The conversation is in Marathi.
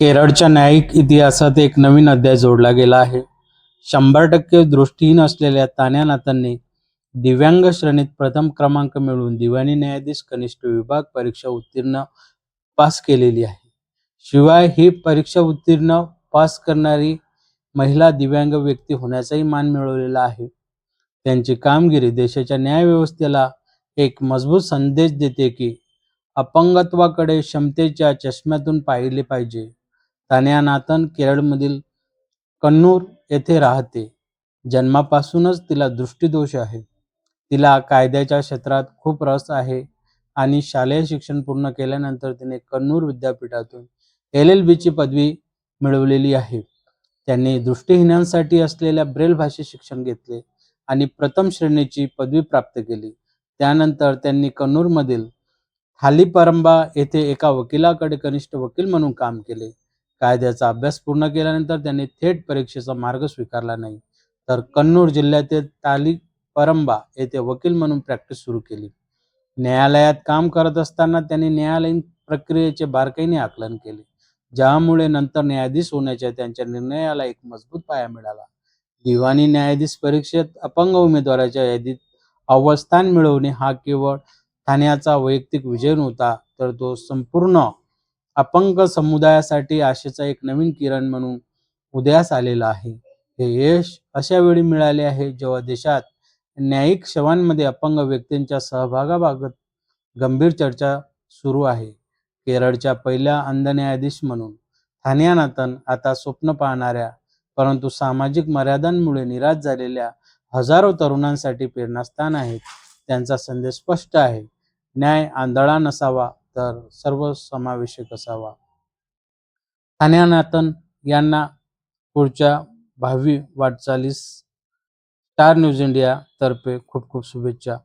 केरळच्या न्यायिक इतिहासात एक नवीन अध्याय जोडला गेला आहे. 100% दृष्टीहीन असलेल्या तान्या नाथनने दिव्यांग श्रेणीत प्रथम क्रमांक मिळवून दिवाणी न्यायाधीश कनिष्ठ विभाग परीक्षा उत्तीर्ण पास केलेली आहे. शिवाय ही परीक्षा उत्तीर्ण पास करणारी महिला दिव्यांग व्यक्ती होण्याचाही मान मिळवलेला आहे. त्यांची कामगिरी देशाच्या न्यायव्यवस्थेला एक मजबूत संदेश देते की अपंगत्वाकडे क्षमतेच्या चष्म्यातून पाहिले पाहिजे. तान्या नाथन केरळमधील कन्नूर येथे राहते. जन्मापासूनच तिला दृष्टिदोष आहे. तिला कायद्याच्या क्षेत्रात खूप रस आहे आणि शालेय शिक्षण पूर्ण केल्यानंतर तिने कन्नूर विद्यापीठातून LLB ची पदवी मिळवलेली आहे. त्यांनी दृष्टिहीनांसाठी असलेल्या ब्रेल भाषेत शिक्षण घेतले आणि प्रथम श्रेणीची पदवी प्राप्त केली. त्यानंतर त्यांनी कन्नूरमधील थालीपरंबा येथे एका वकिलाकडे कनिष्ठ वकील म्हणून काम केले. कायद्याचा अभ्यास पूर्ण केल्यानंतर त्यांनी थेट परीक्षेचा मार्ग स्वीकारला नाही, तर कन्नूर जिल्ह्यातील थालीपरंबा येथे वकील म्हणून प्रॅक्टिस सुरू केली. न्यायालयात काम करत असताना त्यांनी न्यायालयीन प्रक्रियेचे बारकाईने आकलन केले, ज्यामुळे नंतर न्यायाधीश होण्याच्या त्यांच्या निर्णयाला एक मजबूत पाया मिळाला. दिवाणी न्यायाधीश परीक्षेत अपंग उमेदवाराच्या यादीत अव्वल स्थान मिळवणे हा केवळ ठाण्याचा वैयक्तिक विजय नव्हता, तर तो संपूर्ण अपंग समुदायासाठी आशेचा एक नवीन किरण म्हणून उदयास आलेला आहे. हे यश अशा वेळी मिळाले आहे जेव्हा देशात न्यायिक सेवांमध्ये अपंग व्यक्तींच्या सहभागाबाबत गंभीर चर्चा सुरू आहे. केरळच्या पहिल्या अंध न्यायाधीश म्हणून तान्या नाथन आता स्वप्न पाहणाऱ्या परंतु सामाजिक मर्यादांमुळे निराश झालेल्या हजारो तरुणांसाठी प्रेरणास्थान आहेत. त्यांचा संदेश स्पष्ट आहे: न्याय आंधळा नसावा, तर सर्वसमावेशक असावा. तान्या नाथन यांना पुढच्या भावी वाटचालीस स्टार न्यूज इंडिया तर्फे खूप खूप शुभेच्छा.